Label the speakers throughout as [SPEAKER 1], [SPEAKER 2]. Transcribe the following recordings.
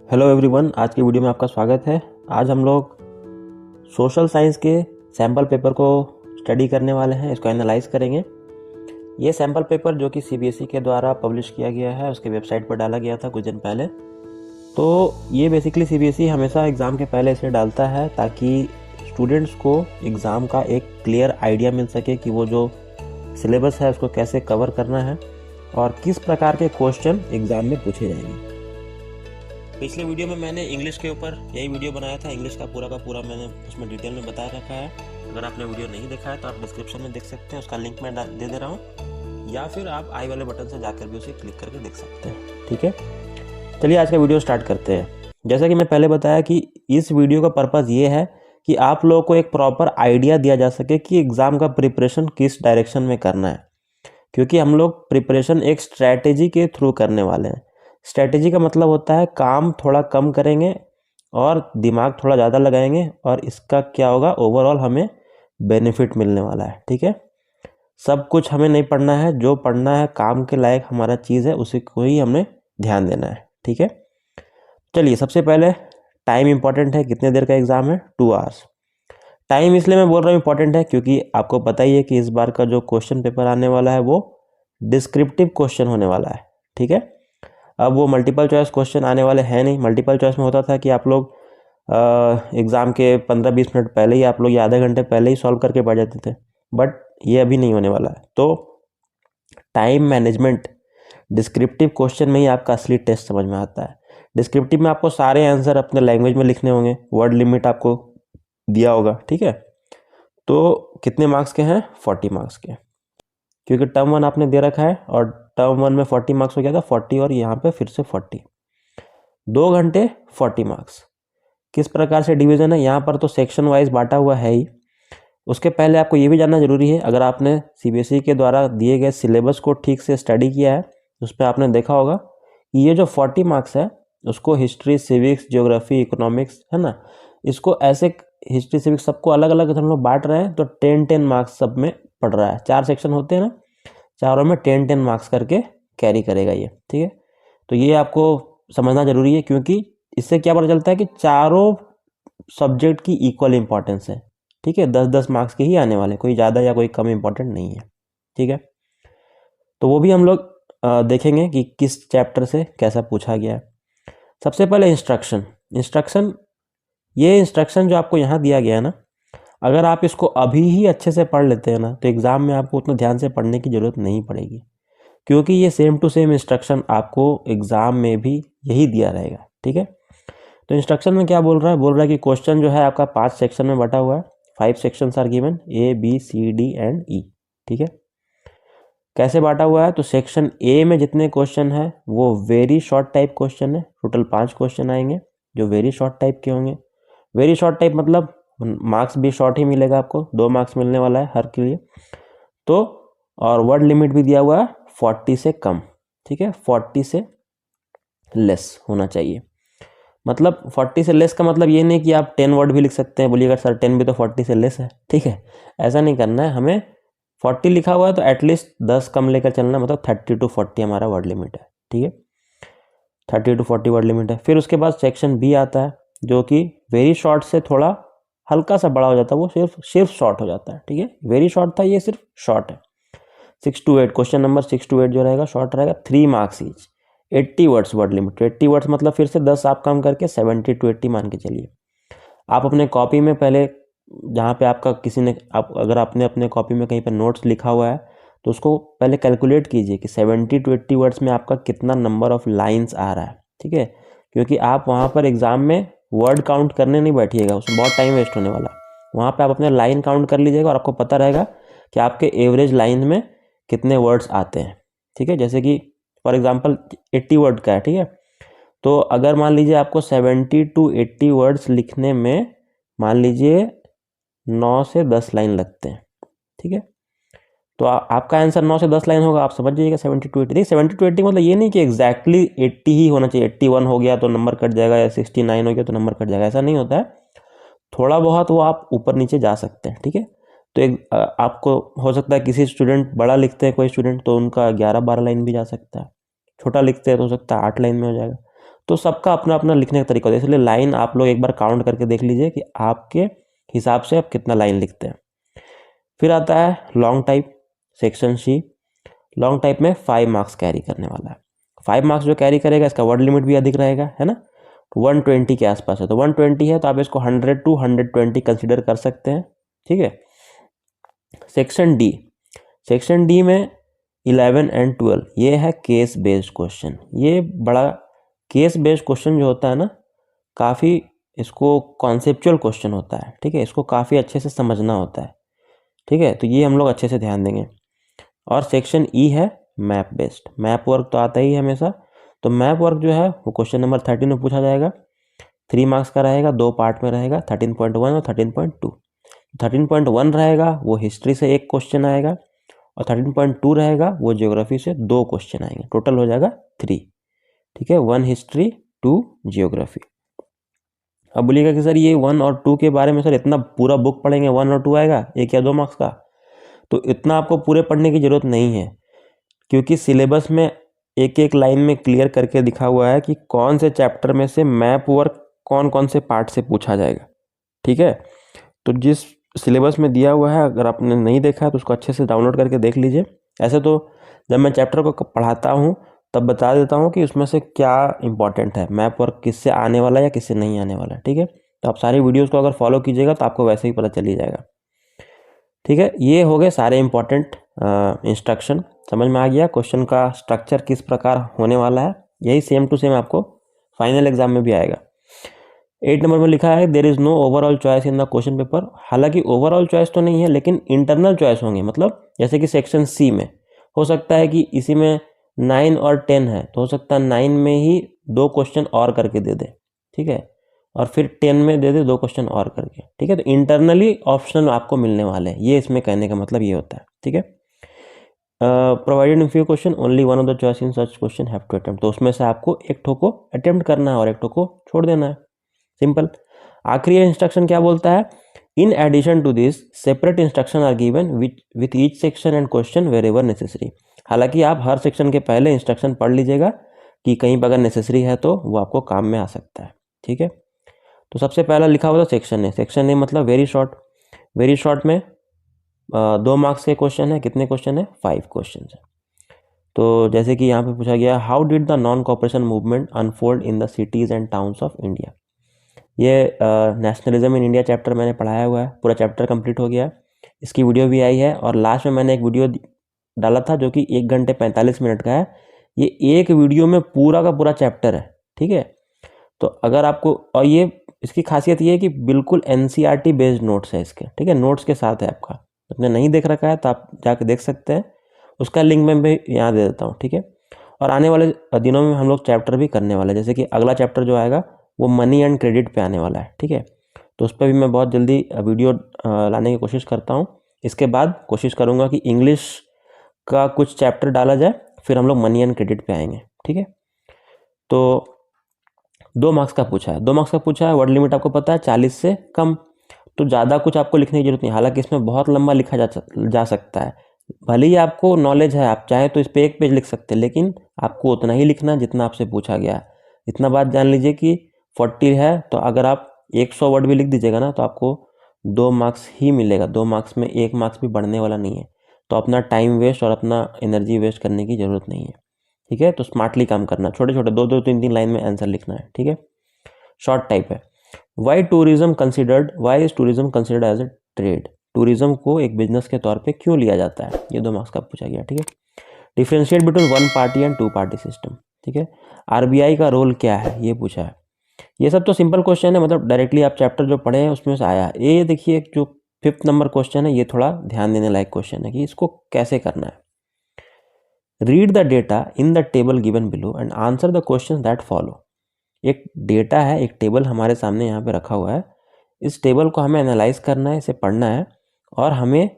[SPEAKER 1] Hello everyone, आज की video में आपका स्वागत है। आज हम लोग सोशल साइंस के सैम्पल पेपर को स्टडी करने वाले हैं, इसको एनालाइज करेंगे। ये सैम्पल पेपर जो कि सीबीएसई के द्वारा पब्लिश किया गया है, उसके वेबसाइट पर डाला गया था कुछ दिन पहले। तो ये बेसिकली सीबीएसई हमेशा एग्ज़ाम के पहले इसे डालता है ताकि स्टूडेंट्स को एग्ज़ाम का एक क्लियर आइडिया मिल सके कि वो जो सिलेबस है उसको कैसे कवर करना है और किस प्रकार के क्वेश्चन एग्ज़ाम में पूछे जाएंगे। पिछले वीडियो में मैंने इंग्लिश के ऊपर यही वीडियो बनाया था। इंग्लिश का पूरा मैंने उसमें डिटेल में बता रखा है। अगर आपने वीडियो नहीं देखा है तो आप डिस्क्रिप्शन में देख सकते हैं, उसका लिंक मैं दे दे रहा हूँ, या फिर आप आई वाले बटन से जाकर भी उसे क्लिक करके देख सकते हैं। ठीक है, चलिए आज का वीडियो स्टार्ट करते हैं। जैसा कि मैं पहले बताया कि इस वीडियो का पर्पज़ ये है कि आप लोगों को एक प्रॉपर आइडिया दिया जा सके कि एग्ज़ाम का प्रिपरेशन किस डायरेक्शन में करना है, क्योंकि हम लोग प्रिपरेशन एक स्ट्रैटेजी के थ्रू करने वाले हैं। स्ट्रैटेजी का मतलब होता है काम थोड़ा कम करेंगे और दिमाग थोड़ा ज़्यादा लगाएंगे, और इसका क्या होगा, ओवरऑल हमें बेनिफिट मिलने वाला है। ठीक है, सब कुछ हमें नहीं पढ़ना है, जो पढ़ना है काम के लायक हमारा चीज़ है उसी को ही हमें ध्यान देना है। ठीक है, चलिए सबसे पहले टाइम इंपॉर्टेंट है। कितने देर का एग्ज़ाम है? 2 आवर्स। टाइम इसलिए मैं बोल रहा हूँ इंपॉर्टेंट है क्योंकि आपको पता ही है कि इस बार का जो क्वेश्चन पेपर आने वाला है वो डिस्क्रिप्टिव क्वेश्चन होने वाला है। ठीक है, अब वो मल्टीपल चॉइस क्वेश्चन आने वाले हैं नहीं। मल्टीपल चॉइस में होता था कि आप लोग एग्ज़ाम के 15-20 मिनट पहले ही आप लोग या आधे घंटे पहले ही सॉल्व करके बैठ जाते थे, बट ये अभी नहीं होने वाला है। तो टाइम मैनेजमेंट डिस्क्रिप्टिव क्वेश्चन में ही आपका असली टेस्ट समझ में आता है। डिस्क्रिप्टिव में आपको सारे आंसर अपने लैंग्वेज में लिखने होंगे, वर्ड लिमिट आपको दिया होगा। ठीक है, तो कितने मार्क्स के हैं? 40 मार्क्स के, क्योंकि टर्म 1 आपने दे रखा है और टर्म 1 में 40 मार्क्स हो गया था, 40 और यहाँ पे फिर से 40, 2 घंटे 40 मार्क्स। किस प्रकार से डिवीज़न है यहाँ पर, तो सेक्शन वाइज बांटा हुआ है ही। उसके पहले आपको ये भी जानना जरूरी है, अगर आपने सीबीएसई के द्वारा दिए गए सिलेबस को ठीक से स्टडी किया है, उस पर आपने देखा होगा कि ये जो 40 मार्क्स है उसको हिस्ट्री, सिविक्स, ज्योग्राफी, इकोनॉमिक्स है ना, इसको ऐसे हिस्ट्री सिविक्स सबको अलग अलग हम लोग बांट रहे हैं, तो 10-10 मार्क्स सब में पड़ रहा है। 4 सेक्शन होते हैं ना, चारों में 10-10 मार्क्स करके कैरी करेगा ये। ठीक है, तो ये आपको समझना जरूरी है, क्योंकि इससे क्या पता चलता है कि चारों सब्जेक्ट की इक्वल इंपॉर्टेंस है। ठीक है, 10-10 मार्क्स के ही आने वाले, कोई ज़्यादा या कोई कम इंपॉर्टेंट नहीं है। ठीक है, तो वो भी हम लोग देखेंगे कि किस चैप्टर से कैसा पूछा गया है। सबसे पहले इंस्ट्रक्शन ये इंस्ट्रक्शन जो आपको यहाँ दिया गया है ना, अगर आप इसको अभी ही अच्छे से पढ़ लेते हैं ना, तो एग्ज़ाम में आपको उतना ध्यान से पढ़ने की ज़रूरत नहीं पड़ेगी, क्योंकि ये सेम टू सेम इंस्ट्रक्शन आपको एग्ज़ाम में भी यही दिया रहेगा। ठीक है, तो इंस्ट्रक्शन में क्या बोल रहा है कि क्वेश्चन जो है आपका 5 सेक्शन में बटा हुआ है। 5 sections are given, A, B, C, D and E। ठीक है, कैसे बांटा हुआ है, तो सेक्शन ए में जितने क्वेश्चन है वो वेरी शॉर्ट टाइप क्वेश्चन है। टोटल 5 क्वेश्चन आएंगे जो वेरी शॉर्ट टाइप के होंगे। वेरी शॉर्ट टाइप मतलब मार्क्स भी शॉर्ट ही मिलेगा आपको, 2 मार्क्स मिलने वाला है हर के लिए। तो और वर्ड लिमिट भी दिया हुआ है 40 से कम। ठीक है, 40 से लेस होना चाहिए। मतलब 40 से लेस का मतलब ये नहीं कि आप 10 वर्ड भी लिख सकते हैं, बोलिएगा सर 10 भी तो 40 से लेस है। ठीक है, ऐसा नहीं करना है हमें। 40 लिखा हुआ है तो एटलीस्ट 10 कम लेकर चलना, मतलब 30 to 40 हमारा वर्ड लिमिट है। ठीक है, 30 to 40 वर्ड लिमिट है। फिर उसके बाद सेक्शन बी आता है, जो कि वेरी शॉर्ट से थोड़ा हल्का सा बड़ा हो जाता है, वो सिर्फ शॉर्ट हो जाता है। ठीक है, वेरी शॉर्ट था, ये सिर्फ शॉर्ट है। 6 to 8 क्वेश्चन नंबर 6 to 8 जो रहेगा शॉर्ट रहेगा। 3 marks each, 80 words word limit. 80 words मतलब फिर से 10 आप कम करके 70 to 80 मान के चलिए। आप अपने कॉपी में पहले, जहाँ पे आपका किसी ने अगर आपने अपने कॉपी में कहीं पर नोट्स लिखा हुआ है तो उसको पहले कैलकुलेट कीजिए कि 70 to 80 वर्ड्स में आपका कितना नंबर ऑफ लाइन्स आ रहा है। ठीक है, क्योंकि आप वहाँ पर एग्ज़ाम में वर्ड काउंट करने नहीं बैठिएगा, उसमें बहुत टाइम वेस्ट होने वाला है। वहाँ पे आप अपने लाइन काउंट कर लीजिएगा और आपको पता रहेगा कि आपके एवरेज लाइन में कितने वर्ड्स आते हैं। ठीक है, जैसे कि फॉर एग्जांपल 80 वर्ड का है। ठीक है, तो अगर मान लीजिए आपको 70 to 80 वर्ड्स लिखने में मान लीजिए 9 से 10 लाइन लगते हैं। ठीक है, तो आपका आंसर 9 से 10 लाइन होगा। आप समझ जाइएगा 70 to 80। देखिए 70 to 80 मतलब ये नहीं कि एग्जैक्टली 80 ही होना चाहिए, 81 हो गया तो नंबर कट जाएगा या 69 हो गया तो नंबर कट जाएगा, ऐसा नहीं होता है। थोड़ा बहुत वो आप ऊपर नीचे जा सकते हैं। ठीक है, तो एक आपको हो सकता है किसी स्टूडेंट बड़ा लिखते हैं, कोई स्टूडेंट तो उनका 11-12 लाइन भी जा सकता है। छोटा लिखते हैं तो हो सकता है 8 लाइन में हो जाएगा। तो सबका अपना अपना लिखने का तरीका होता है, इसलिए लाइन आप लोग एक बार काउंट करके देख लीजिए कि आपके हिसाब से आप कितना लाइन लिखते हैं। फिर आता है long type, section C. Long type में 5 मार्क्स कैरी करने वाला है। 5 मार्क्स जो कैरी करेगा इसका वर्ड लिमिट भी अधिक रहेगा, है ना, 120 के आसपास है। तो 120 है तो आप इसको 100 to 120 कंसिडर कर सकते हैं, ठीक है। सेक्शन डी, सेक्शन डी में 11 and 12 ये है केस बेस्ड क्वेश्चन। ये बड़ा केस बेस्ड क्वेश्चन जो होता है ना, काफ़ी इसको कॉन्सेप्चुअल क्वेश्चन होता है, ठीक है, इसको काफ़ी अच्छे से समझना होता है, ठीक है। तो ये हम लोग अच्छे से ध्यान देंगे। और सेक्शन ई है मैप बेस्ड, मैप वर्क तो आता ही है हमेशा। तो मैप वर्क जो है वो क्वेश्चन नंबर 13 में पूछा जाएगा, 3 मार्क्स का रहेगा, 2 पार्ट में रहेगा, 13.1 और 13.2। 13.1 रहेगा वो हिस्ट्री से एक क्वेश्चन आएगा, और 13.2 रहेगा वो ज्योग्राफी से 2 क्वेश्चन आएंगे, टोटल हो जाएगा 3, ठीक है, 1 हिस्ट्री 2 जियोग्राफी। अब बोलिएगा कि सर ये 1 और 2 के बारे में सर इतना पूरा बुक पढ़ेंगे, 1 और 2 आएगा 1 या 2 मार्क्स का? तो इतना आपको पूरे पढ़ने की ज़रूरत नहीं है, क्योंकि सिलेबस में एक एक लाइन में क्लियर करके दिखा हुआ है कि कौन से चैप्टर में से मैप वर्क कौन कौन से पार्ट से पूछा जाएगा, ठीक है। तो जिस सिलेबस में दिया हुआ है, अगर आपने नहीं देखा है तो उसको अच्छे से डाउनलोड करके देख लीजिए। ऐसे तो जब मैं चैप्टर को पढ़ाता हूँ तब बता देता हूँ कि उसमें से क्या इंपॉर्टेंट है, मैप वर्क किससे आने वाला है या किससे नहीं आने वाला है, ठीक है। तो आप सारी वीडियोज़ को अगर फॉलो कीजिएगा तो आपको वैसे ही पता चल ही जाएगा, ठीक है। ये हो गए सारे इंपॉर्टेंट इंस्ट्रक्शन, समझ में आ गया क्वेश्चन का स्ट्रक्चर किस प्रकार होने वाला है। यही सेम टू सेम आपको फाइनल एग्जाम में भी आएगा। 8 नंबर में लिखा है there is no overall choice in the question paper. हालांकि ओवरऑल चॉइस तो नहीं है, लेकिन इंटरनल चॉइस होंगे। मतलब जैसे कि सेक्शन सी में हो सकता है कि इसी में 9 और 10 है, तो हो सकता है 9 में ही 2 क्वेश्चन और करके दे दे, ठीक है, और फिर 10 में दे दे 2 क्वेश्चन और करके, ठीक है। तो इंटरनली ऑप्शनल आपको मिलने वाले हैं, ये इसमें कहने का मतलब ये होता है, ठीक है। Provided in few question only one of the choice in such question have to attempt. तो उसमें से आपको एक ठो को अटेम्प्ट करना है और एक ठो को छोड़ देना है, सिंपल। आखिरी इंस्ट्रक्शन क्या बोलता है, in addition to this separate instruction are given with each section and question wherever necessary. हालांकि आप हर सेक्शन के पहले इंस्ट्रक्शन पढ़ लीजिएगा कि कहीं पर अगर नेसेसरी है तो वो आपको काम में आ सकता है, ठीक है। तो सबसे पहला लिखा हुआ था सेक्शन ए। सेक्शन ए मतलब वेरी शॉर्ट। वेरी शॉर्ट में 2 मार्क्स के क्वेश्चन है। कितने क्वेश्चन है? 5 क्वेश्चन है। तो जैसे कि यहाँ पे पूछा गया, how did the non cooperation movement unfold in the cities and towns of India. ये नेशनलिज्म इन इंडिया चैप्टर मैंने पढ़ाया हुआ है, पूरा चैप्टर कंप्लीट हो गया है, इसकी वीडियो भी आई है। और लास्ट में मैंने एक वीडियो डाला था जो कि 1 घंटे 45 मिनट का है। ये एक वीडियो में पूरा का पूरा चैप्टर है, ठीक है। तो अगर आपको, और ये इसकी खासियत ये है कि बिल्कुल NCERT बेस्ड नोट्स है इसके, ठीक है, नोट्स के साथ है आपका। आपने नहीं देख रखा है तो आप जाके देख सकते हैं, उसका लिंक मैं भी यहाँ दे देता हूँ, ठीक है। और आने वाले दिनों में हम लोग चैप्टर भी करने वाले हैं, जैसे कि अगला चैप्टर जो आएगा वो मनी एंड क्रेडिट पे आने वाला है, ठीक है। तो उस पर भी मैं बहुत जल्दी वीडियो लाने की कोशिश करता हूँ। इसके बाद कोशिश करूँगा कि इंग्लिश का कुछ चैप्टर डाला जाए, फिर हम लोग मनी एंड क्रेडिट पे आएंगे, ठीक है। तो 2 मार्क्स का पूछा है, 2 मार्क्स का पूछा है, वर्ड लिमिट आपको पता है 40 से कम, तो ज़्यादा कुछ आपको लिखने की जरूरत नहीं। हालांकि इसमें बहुत लंबा लिखा जा सकता है, भले ही आपको नॉलेज है, आप चाहें तो इस पर 1 पेज लिख सकते हैं, लेकिन आपको उतना ही लिखना है जितना आपसे पूछा गया है। इतना बात जान लीजिए कि 40 है तो अगर आप 100 वर्ड भी लिख दीजिएगा ना तो आपको 2 मार्क्स ही मिलेगा। 2 मार्क्स में 1 मार्क्स भी बढ़ने वाला नहीं है। तो अपना टाइम वेस्ट और अपना एनर्जी वेस्ट करने की ज़रूरत नहीं है, ठीक है। तो स्मार्टली काम करना, छोटे छोटे 2-2, 3-3 लाइन में आंसर लिखना है, ठीक है। शॉर्ट टाइप है। Why tourism considered, why is tourism considered as a trade. Tourism को एक बिजनेस के तौर पे क्यों लिया जाता है, ये 2 मार्क्स का पूछा गया, ठीक है। Differentiate between 1 party and 2 party system, ठीक है। RBI का रोल क्या है, ये पूछा है। ये सब तो सिंपल क्वेश्चन है, मतलब डायरेक्टली आप चैप्टर जो पढ़े हैं उसमें से आया है। ये देखिए जो 5th नंबर क्वेश्चन है, ये थोड़ा ध्यान देने लायक क्वेश्चन है कि इसको कैसे करना है। Read the data in the table given below and answer the question that follow. एक डेटा है, एक टेबल हमारे सामने यहाँ पे रखा हुआ है। इस टेबल को हमें एनालाइज करना है, इसे पढ़ना है, और हमें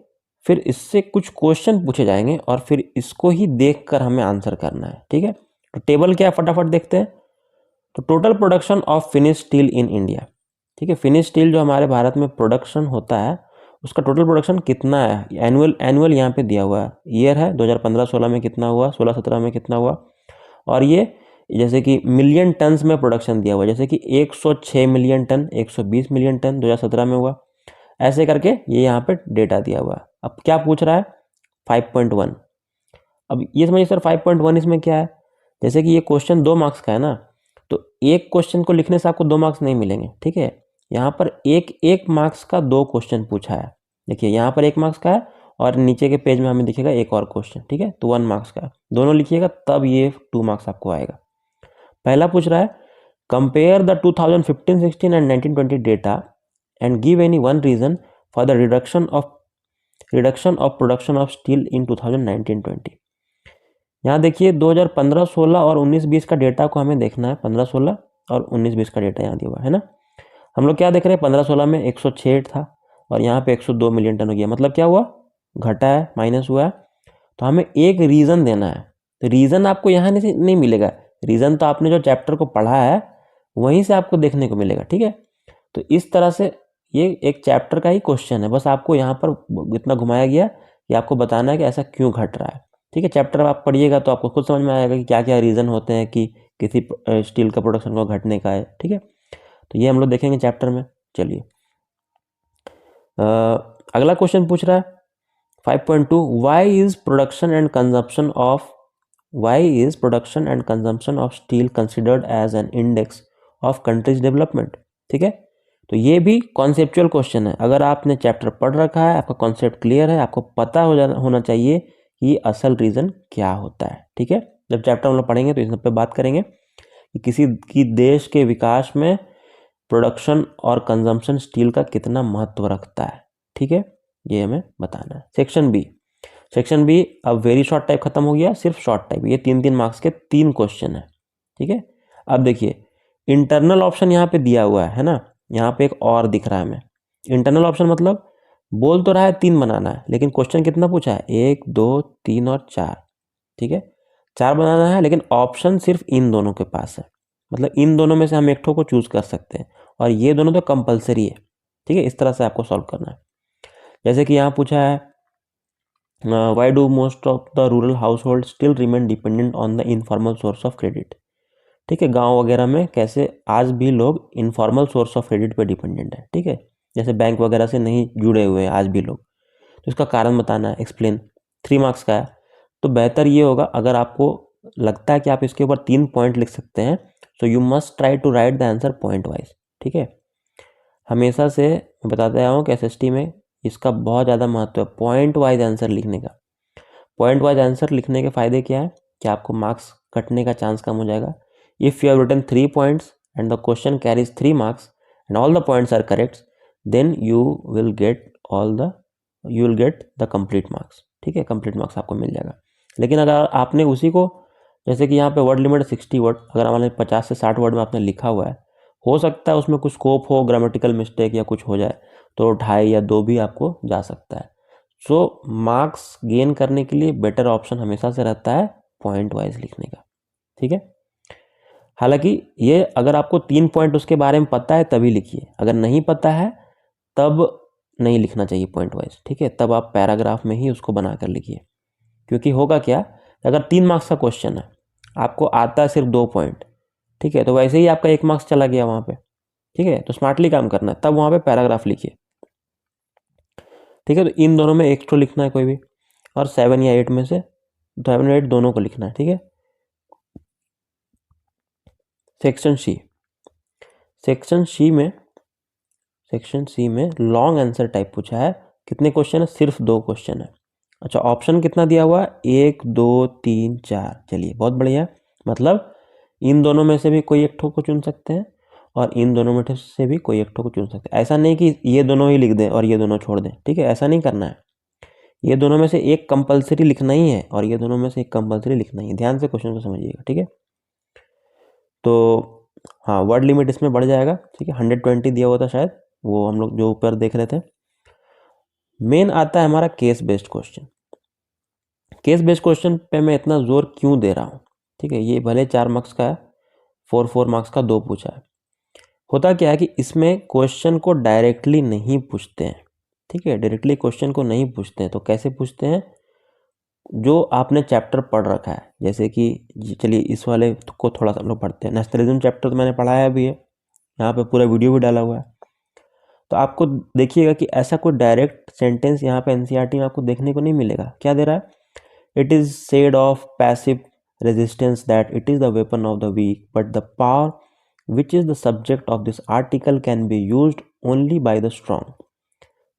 [SPEAKER 1] फिर इससे कुछ क्वेश्चन पूछे जाएंगे और फिर इसको ही देखकर हमें आंसर करना है, ठीक है। तो टेबल क्या है फटाफट देखते हैं। तो total production of finish steel in India, ठीक है। फिनिश स्टील जो हमारे भारत में प्रोडक्शन होता है उसका टोटल प्रोडक्शन कितना है, एनुअल यहाँ पे दिया हुआ है। ईयर है 2015-16 में कितना हुआ, 16-17 में कितना हुआ, और ये जैसे कि मिलियन टन्स में प्रोडक्शन दिया हुआ, जैसे कि 106 मिलियन टन, 120 मिलियन टन 2017 में हुआ, ऐसे करके ये यहाँ पे डेटा दिया हुआ है। अब क्या पूछ रहा है 5.1। अब ये समझिए सर 5.1 इसमें क्या है, जैसे कि ये क्वेश्चन 2 मार्क्स का है ना, तो एक क्वेश्चन को लिखने से आपको 2 मार्क्स नहीं मिलेंगे, ठीक है। यहाँ पर एक मार्क्स का 2 क्वेश्चन पूछा है। देखिए यहाँ पर 1 मार्क्स का है और नीचे के पेज में हमें दिखेगा एक और क्वेश्चन, ठीक है, तो 1 मार्क्स का है। दोनों लिखिएगा तब ये 2 मार्क्स आपको आएगा। पहला पूछ रहा है compare the 2015-16 and 19-20 data and give any one reason for the reduction of production of steel in 2019-20। यहाँ देखिए 2015-16 और 19-20 का डेटा को हमें देखना है, 15-16 और 19-20 का डेटा यहाँ दिया हुआ है ना। हम लोग क्या देख रहे हैं, 15-16 में 106 था और यहाँ पे 102 मिलियन टन हो गया, मतलब क्या हुआ, घटा है, माइनस हुआ है। तो हमें एक रीज़न देना है, तो रीज़न आपको यहाँ नहीं मिलेगा, रीज़न तो आपने जो चैप्टर को पढ़ा है वहीं से आपको देखने को मिलेगा, ठीक है। तो इस तरह से ये एक चैप्टर का ही क्वेश्चन है, बस आपको यहाँ पर इतना घुमाया गया कि आपको बताना है कि ऐसा क्यों घट रहा है, ठीक है। चैप्टर आप पढ़िएगा तो आपको खुद समझ में आएगा कि क्या क्या रीज़न होते हैं कि किसी स्टील का प्रोडक्शन को घटने का है, ठीक है। तो ये हम लोग देखेंगे चैप्टर में। चलिए अगला क्वेश्चन पूछ रहा है 5.2 why is production and consumption of steel considered as an index of countries development, ठीक है। तो ये भी कॉन्सेप्चुअल क्वेश्चन है। अगर आपने चैप्टर पढ़ रखा है, आपका कॉन्सेप्ट क्लियर है, आपको पता होना चाहिए कि असल रीज़न क्या होता है, ठीक है। जब चैप्टर हम लोग पढ़ेंगे तो इस पर बात करेंगे कि किसी की देश के विकास में प्रोडक्शन और कंजम्पशन स्टील का कितना महत्व रखता है, ठीक है, ये हमें बताना है। सेक्शन बी अब वेरी शॉर्ट टाइप खत्म हो गया, सिर्फ शॉर्ट टाइप। ये 3-3 मार्क्स के 3 क्वेश्चन है, ठीक है। अब देखिए इंटरनल ऑप्शन यहाँ पे दिया हुआ है ना, यहाँ पे एक और दिख रहा है हमें। इंटरनल ऑप्शन मतलब बोल तो रहा है 3 बनाना है, लेकिन क्वेश्चन कितना पूछा है, 1, 2, 3 और 4, ठीक है। 4 बनाना है, लेकिन ऑप्शन सिर्फ इन दोनों के पास है, मतलब इन दोनों में से हम एक ठो को चूज कर सकते हैं और ये दोनों तो कंपलसरी है, ठीक है। इस तरह से आपको सॉल्व करना है। जैसे कि यहाँ पूछा है why do most of the rural house hold still remain dependent on the informal source of credit, ठीक है। गांव वगैरह में कैसे आज भी लोग इनफॉर्मल सोर्स ऑफ क्रेडिट पे डिपेंडेंट है, ठीक है, जैसे बैंक वगैरह से नहीं जुड़े हुए हैं आज भी लोग। तो इसका कारण बताना है, एक्सप्लेन। 3 मार्क्स का है, तो बेहतर ये होगा अगर आपको लगता है कि आप इसके ऊपर 3 पॉइंट लिख सकते हैं, so you must try to write the answer point wise, ठीक है। हमेशा से बताते आया हूँ कि एसएसटी में इसका बहुत ज़्यादा महत्व है, पॉइंट वाइज आंसर लिखने का। पॉइंट वाइज आंसर लिखने के फ़ायदे क्या है कि आपको मार्क्स कटने का चांस कम हो जाएगा। If you have written 3 points and the question carries 3 marks and all the points are correct, then you will get the complete marks, ठीक है, कंप्लीट मार्क्स आपको मिल जाएगा। लेकिन अगर आपने उसी को, जैसे कि यहाँ पे वर्ड लिमिट 60 वर्ड, अगर हमारे 50 से 60 वर्ड में आपने लिखा हुआ है, हो सकता है उसमें कुछ स्कोप हो, ग्रामेटिकल मिस्टेक या कुछ हो जाए, तो 2.5 या 2 भी आपको जा सकता है। सो मार्क्स गेन करने के लिए बेटर ऑप्शन हमेशा से रहता है पॉइंट वाइज लिखने का, ठीक है। हालांकि ये अगर आपको 3 पॉइंट उसके बारे में पता है तभी लिखिए, अगर नहीं पता है तब नहीं लिखना चाहिए पॉइंट वाइज, ठीक है। तब आप पैराग्राफ में ही उसको बना कर लिखिए, क्योंकि होगा क्या, अगर 3 मार्क्स का क्वेश्चन है, आपको आता है सिर्फ 2 पॉइंट, ठीक है, तो वैसे ही आपका 1 मार्क्स चला गया वहाँ पे, ठीक है। तो स्मार्टली काम करना है, तब वहाँ पे पैराग्राफ लिखिए, ठीक है। तो इन दोनों में एक तो लिखना है कोई भी, और 7 या 8 में से 7 या 8 दोनों को लिखना है, ठीक है। सेक्शन सी में लॉन्ग आंसर टाइप पूछा है। कितने क्वेश्चन है, सिर्फ 2 क्वेश्चन है। अच्छा, ऑप्शन कितना दिया हुआ है, 1, 2, 3, 4। चलिए बहुत बढ़िया, मतलब इन दोनों में से भी कोई एक ठो को चुन सकते हैं और इन दोनों में से भी कोई एक ठो को चुन सकते हैं। ऐसा नहीं कि ये दोनों ही लिख दें और ये दोनों छोड़ दें, ठीक है, ऐसा नहीं करना है। ये दोनों में से एक कंपलसरी लिखना ही है और ये दोनों में से एक कंपलसरी लिखना ही है। ध्यान से क्वेश्चन को समझिएगा, ठीक है। तो हाँ, वर्ड लिमिट इसमें बढ़ जाएगा, ठीक है, 120 दिया हुआ था शायद, वो हम लोग जो ऊपर देख रहे थे। मेन आता है हमारा case based question. Case based question पे मैं इतना जोर क्यों दे रहा हूँ, ठीक है। ये भले 4 मार्क्स का है, 4 मार्क्स का 2 पूछा है। होता क्या है कि इसमें क्वेश्चन को डायरेक्टली नहीं पूछते हैं, ठीक है, डायरेक्टली क्वेश्चन को नहीं पूछते हैं। तो कैसे पूछते हैं, जो आपने चैप्टर पढ़ रखा है, जैसे कि चलिए इस वाले को थोड़ा सा हम लोग पढ़ते हैं। नेशनलिज्म चैप्टर तो मैंने पढ़ाया भी है, यहाँ पे पूरा वीडियो भी डाला हुआ है। तो आपको देखिएगा कि ऐसा कोई डायरेक्ट सेंटेंस यहाँ पे एनसीईआरटी में आपको देखने को नहीं मिलेगा। क्या दे रहा है? It is said of passive resistance that it is the weapon of the weak, but the power which is the subject of this article can be used only by the strong.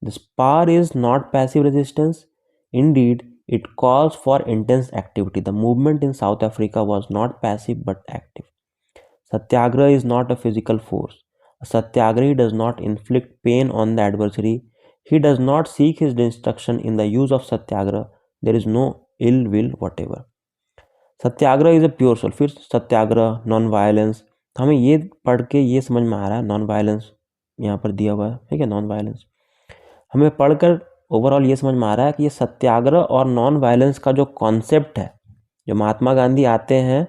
[SPEAKER 1] This power is not passive resistance. Indeed, it calls for intense activity. The movement in South Africa was not passive but active. Satyagraha is not a physical force. A satyagrahi does not inflict pain on the adversary. He does not seek his destruction in the use of satyagraha. There is no ill will whatever. Satyagraha is a pure soul. फिर satyagraha, non violence, तो हमें ये पढ़ के ये समझ में आ रहा है, नॉन वायलेंस यहाँ पर दिया हुआ है, ठीक है, नॉन वायलेंस। हमें पढ़कर ओवरऑल ये समझ में आ रहा है कि ये सत्याग्रह और नॉन वायलेंस का जो कॉन्सेप्ट है, जो महात्मा गांधी आते हैं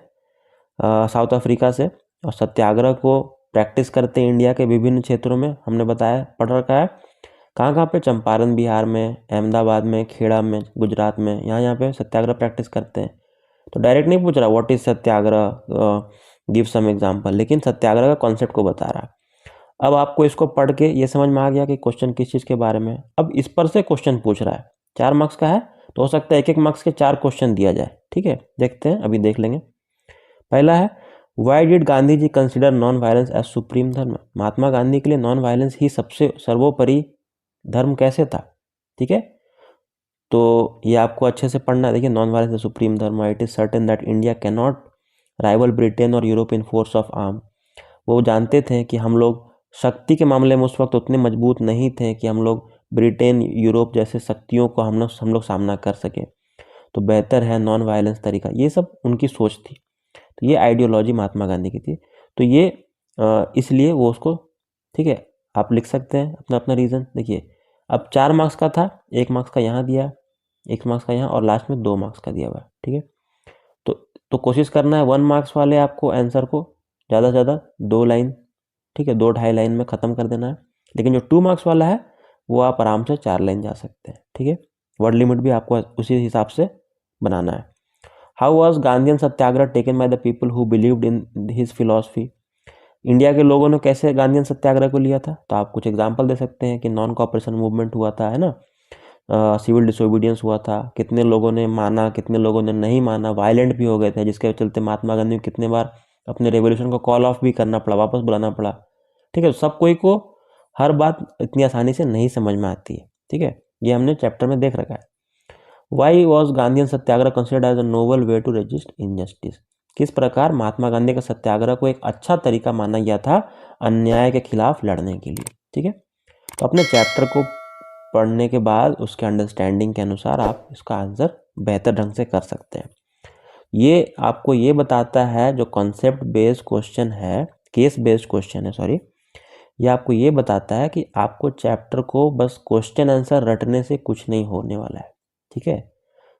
[SPEAKER 1] साउथ अफ्रीका से और सत्याग्रह को प्रैक्टिस करते हैं इंडिया के विभिन्न क्षेत्रों में, हमने बताया पढ़ रखा है। कहाँ पे? चंपारण बिहार में, अहमदाबाद में, खेड़ा में, गुजरात में, यहाँ पे सत्याग्रह प्रैक्टिस करते हैं। तो डायरेक्ट नहीं पूछ रहा what is satyagraha, give some example, लेकिन सत्याग्रह का कॉन्सेप्ट को बता रहा है। अब आपको इसको पढ़ के ये समझ में आ गया कि क्वेश्चन किस चीज़ के बारे में। अब इस पर से क्वेश्चन पूछ रहा है, 4 मार्क्स का है, तो हो सकता है 1-1 मार्क्स के 4 क्वेश्चन दिया जाए, ठीक है। देखते हैं, अभी देख लेंगे। पहला है, why did Gandhi ji consider non violence as supreme dharma? Mahatma Gandhi के लिए नॉन वायलेंस ही सबसे सर्वोपरि धर्म कैसे था, ठीक है। तो ये आपको अच्छे से पढ़ना है। देखिए, non violence supreme dharma, it is certain that India can not rival Britain और Europe in force of arm. वो जानते थे कि हम लोग शक्ति के मामले में उस वक्त उतने मजबूत नहीं थे कि हम लोग ब्रिटेन, यूरोप जैसे शक्तियों को हम लोग सामना कर सके, तो बेहतर है नॉन वायलेंस तरीका। ये सब उनकी सोच थी, तो ये आइडियोलॉजी महात्मा गांधी की थी। तो ये इसलिए वो उसको, ठीक है, आप लिख सकते हैं अपना अपना रीज़न। देखिए, अब 4 मार्क्स का था, 1 मार्क्स का यहाँ दिया, 1 मार्क्स का यहाँ, और लास्ट में 2 मार्क्स का दिया हुआ है, ठीक है। तो कोशिश करना है 1 मार्क्स वाले आपको आंसर को ज़्यादा से ज़्यादा 2 लाइन, ठीक है, 2-2.5 लाइन में ख़त्म कर देना है। लेकिन जो 2 मार्क्स वाला है वो आप आराम से 4 लाइन जा सकते हैं, ठीक है। वर्ड लिमिट भी आपको उसी हिसाब से बनाना है। How was Gandhian Satyagraha taken by the people who believed in his philosophy? India के लोगों ने कैसे गांधीयन सत्याग्रह को लिया था? तो आप कुछ एग्जाम्पल दे सकते हैं कि नॉन कॉपरेशन मूवमेंट हुआ था, है ना, सिविल डिसोबीडियंस हुआ था, कितने लोगों ने माना, कितने लोगों ने नहीं माना, वायलेंट भी हो गए थे, जिसके चलते महात्मा गांधी को कितने बार अपने रेवोल्यूशन को कॉल ऑफ भी करना पड़ा, वापस बुलाना पड़ा, ठीक है। सब कोई को हर बात इतनी आसानी से नहीं समझ में आती है, ठीक है, ये हमने चैप्टर में देख रखा है। Why was Gandhian satyagraha considered as a noble way to resist injustice? किस प्रकार महात्मा गांधी का सत्याग्रह को एक अच्छा तरीका माना गया था अन्याय के खिलाफ लड़ने के लिए, ठीक है। तो अपने चैप्टर को पढ़ने के बाद उसके अंडरस्टैंडिंग के अनुसार आप इसका आंसर बेहतर ढंग से कर सकते हैं। ये आपको ये बताता है, जो कॉन्सेप्ट बेस्ड क्वेश्चन है, केस बेस्ड क्वेश्चन है, सॉरी, ये आपको ये बताता है कि आपको चैप्टर को बस क्वेश्चन आंसर रटने से कुछ नहीं होने वाला है, ठीक है।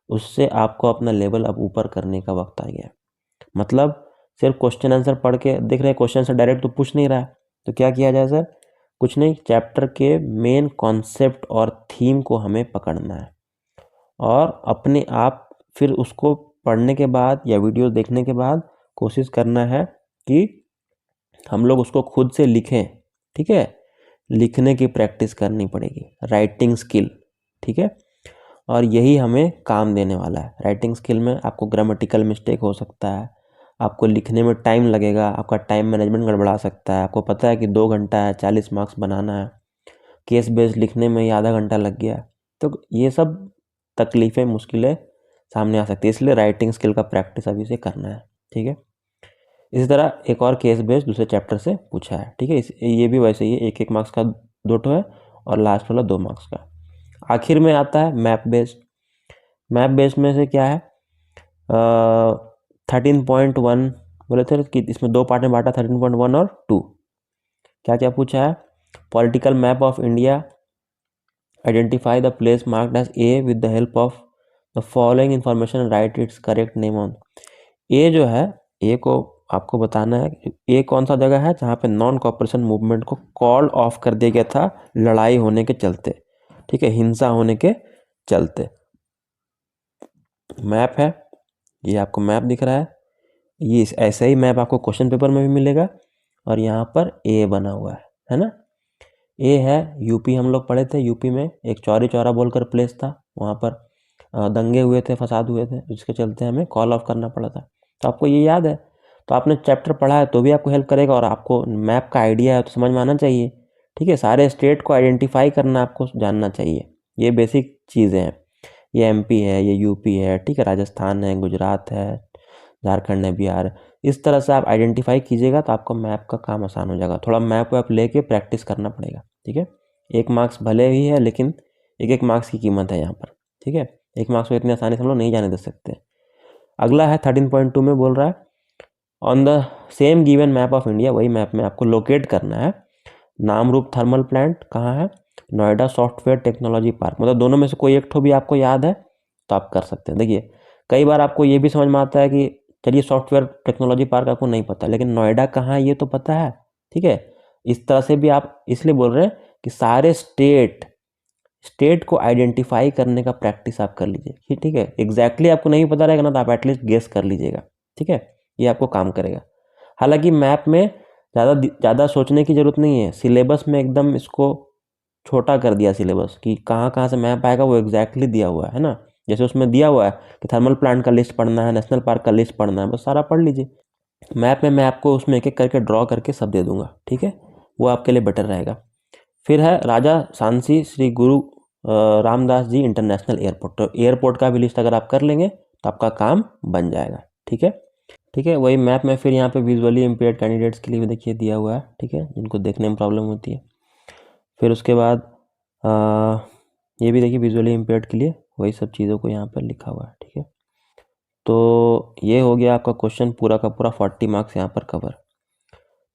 [SPEAKER 1] उससे आपको अपना लेवल अब ऊपर करने का वक्त आ गया है। मतलब सिर्फ क्वेश्चन आंसर पढ़ के देख रहे हैं, क्वेश्चन आंसर डायरेक्ट तो पूछ नहीं रहा है, तो क्या किया जाए सर? कुछ नहीं, चैप्टर के मेन कॉन्सेप्ट और थीम को हमें पकड़ना है और अपने आप फिर उसको पढ़ने के बाद या वीडियो देखने के बाद कोशिश करना है कि हम लोग उसको खुद से लिखें, ठीक है। लिखने की प्रैक्टिस करनी पड़ेगी, राइटिंग स्किल, ठीक है। और यही हमें काम देने वाला है। राइटिंग स्किल में आपको ग्रामेटिकल मिस्टेक हो सकता है, आपको लिखने में टाइम लगेगा, आपका टाइम मैनेजमेंट गड़बड़ा सकता है। आपको पता है कि 2 घंटा है, 40 मार्क्स बनाना है, केस बेस्ड लिखने में ही आधा घंटा लग गया, तो ये सब तकलीफ़ें, मुश्किलें सामने आ सकती है। इसलिए राइटिंग स्किल का प्रैक्टिस अभी से करना है, ठीक है। इसी तरह एक और केस बेस्ड दूसरे चैप्टर से पूछा है, ठीक है। ये भी वैसे ही 1-1 मार्क्स का 2 है और लास्ट वाला 2 मार्क्स का। आखिर में आता है मैप बेस्ड। मैप बेस्ड में से क्या है, 13.1 बोले थे कि इसमें 2 पार्ट में बांटा, 13.1 और 2। क्या क्या पूछा है? Political map of India, identify the place marked as A with the help of the following information, write its correct name on. A जो है, ए को आपको बताना है ए कौन सा जगह है जहाँ पे नॉन कॉपरेशन मूवमेंट को कॉल ऑफ कर दिया गया था लड़ाई होने के चलते, ठीक है, हिंसा होने के चलते। मैप है, ये आपको मैप दिख रहा है, ये ऐसा ही मैप आपको क्वेश्चन पेपर में भी मिलेगा। और यहाँ पर ए बना हुआ है ना। ए है यूपी, हम लोग पढ़े थे यूपी में एक चौरी चौरा बोलकर प्लेस था, वहाँ पर दंगे हुए थे, फसाद हुए थे, जिसके चलते हमें कॉल ऑफ करना पड़ा था। तो आपको ये याद है, तो आपने चैप्टर पढ़ा है तो भी आपको हेल्प करेगा, और आपको मैप का आइडिया है तो समझ में आना चाहिए। ठीक है, सारे स्टेट को आइडेंटिफाई करना आपको जानना चाहिए, ये बेसिक चीज़ें हैं। ये एमपी है, ये यूपी है, ठीक है, राजस्थान है, गुजरात है, झारखंड है, बिहार है। इस तरह से आप आइडेंटिफाई कीजिएगा तो आपको मैप का काम आसान हो जाएगा। थोड़ा मैप वैप लेके प्रैक्टिस करना पड़ेगा। ठीक है, 1 मार्क्स भले ही है लेकिन 1 मार्क्स की कीमत है यहाँ पर। ठीक है, 1 मार्क्स को इतनी आसानी से हम लोग नहीं जाने दे सकते। अगला है 13.2 में बोल रहा है on the same given map of India, वही मैप में आपको लोकेट करना है नामरूप थर्मल प्लांट कहाँ है, नोएडा सॉफ्टवेयर टेक्नोलॉजी पार्क। मतलब दोनों में से कोई एक ठो भी आपको याद है तो आप कर सकते हैं। देखिए कई बार आपको ये भी समझ में आता है कि चलिए सॉफ्टवेयर टेक्नोलॉजी पार्क आपको नहीं पता, लेकिन नोएडा कहाँ है ये तो पता है। ठीक है, इस तरह से भी आप इसलिए बोल रहे हैं कि सारे स्टेट को आइडेंटिफाई करने का प्रैक्टिस आप कर लीजिए। ठीक है, एग्जैक्टली आपको नहीं पता रहेगा ना तो आप एटलीस्ट गेस कर लीजिएगा। ठीक है, ये आपको काम करेगा। हालांकि मैप में ज़्यादा सोचने की ज़रूरत नहीं है, सिलेबस में एकदम इसको छोटा कर दिया सिलेबस कि कहाँ कहाँ से मैप आएगा वो एग्जैक्टली दिया हुआ है ना। जैसे उसमें दिया हुआ है कि थर्मल प्लांट का लिस्ट पढ़ना है, नेशनल पार्क का लिस्ट पढ़ना है, बस सारा पढ़ लीजिए। मैप में मैं आपको उसमें एक एक करके ड्रॉ करके सब दे दूंगा। ठीक है, वो आपके लिए बेटर रहेगा। फिर है राजा सांची श्री गुरु रामदास जी इंटरनेशनल एयरपोर्ट। तो एयरपोर्ट का भी लिस्ट अगर आप कर लेंगे तो आपका काम बन जाएगा। ठीक है, ठीक है, वही मैप में फिर यहाँ पे विजुअली इम्पेयर्ड कैंडिडेट्स के लिए भी देखिए दिया हुआ है। ठीक है, जिनको देखने में प्रॉब्लम होती है। फिर उसके बाद ये भी देखिए विजुअली इम्पेयर्ड के लिए वही सब चीज़ों को यहाँ पर लिखा हुआ है। ठीक है, तो ये हो गया आपका क्वेश्चन पूरा का पूरा 40 मार्क्स यहाँ पर कवर।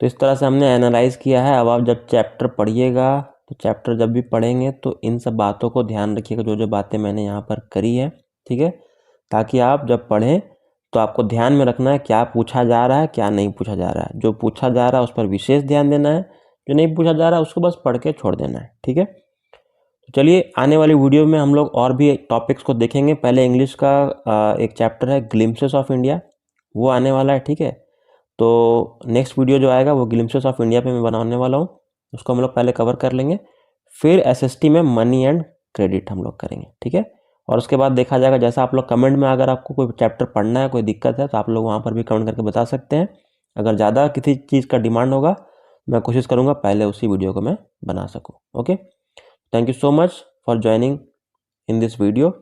[SPEAKER 1] तो इस तरह से हमने एनालाइज किया है। अब आप जब चैप्टर पढ़िएगा तो चैप्टर जब भी पढ़ेंगे तो इन सब बातों को ध्यान रखिएगा, जो जो बातें मैंने यहाँ पर करी है। ठीक है, ताकि आप जब पढ़ें तो आपको ध्यान में रखना है क्या पूछा जा रहा है क्या नहीं पूछा जा रहा है। जो पूछा जा रहा है उस पर विशेष ध्यान देना है, जो नहीं पूछा जा रहा है उसको बस पढ़ के छोड़ देना है। ठीक है, तो चलिए आने वाली वीडियो में हम लोग और भी टॉपिक्स को देखेंगे। पहले इंग्लिश का एक चैप्टर है ग्लिम्पसेस ऑफ इंडिया, वो आने वाला है। ठीक है, तो नेक्स्ट वीडियो जो आएगा वो ग्लिम्पसेस ऑफ इंडिया पे मैं बनाने वाला हूँ, उसको हम लोग पहले कवर कर लेंगे। फिर एसएसटी में मनी एंड क्रेडिट हम लोग करेंगे। ठीक है, और उसके बाद देखा जाएगा जैसा आप लोग कमेंट में, अगर आपको कोई चैप्टर पढ़ना है, कोई दिक्कत है तो आप लोग वहाँ पर भी कमेंट करके बता सकते हैं। अगर ज़्यादा किसी चीज़ का डिमांड होगा मैं कोशिश करूँगा पहले उसी वीडियो को मैं बना सकूँ। Okay, thank you so much for joining in this video.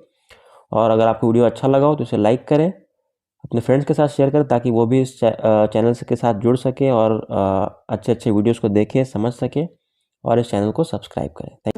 [SPEAKER 1] और अगर आपको वीडियो अच्छा लगा हो तो इसे लाइक करें, अपने फ्रेंड्स के साथ शेयर करें, ताकि वो भी इस चैनल के साथ जुड़ सके और अच्छे अच्छे वीडियोस को देखें, समझ सके, और इस चैनल को सब्सक्राइब करें।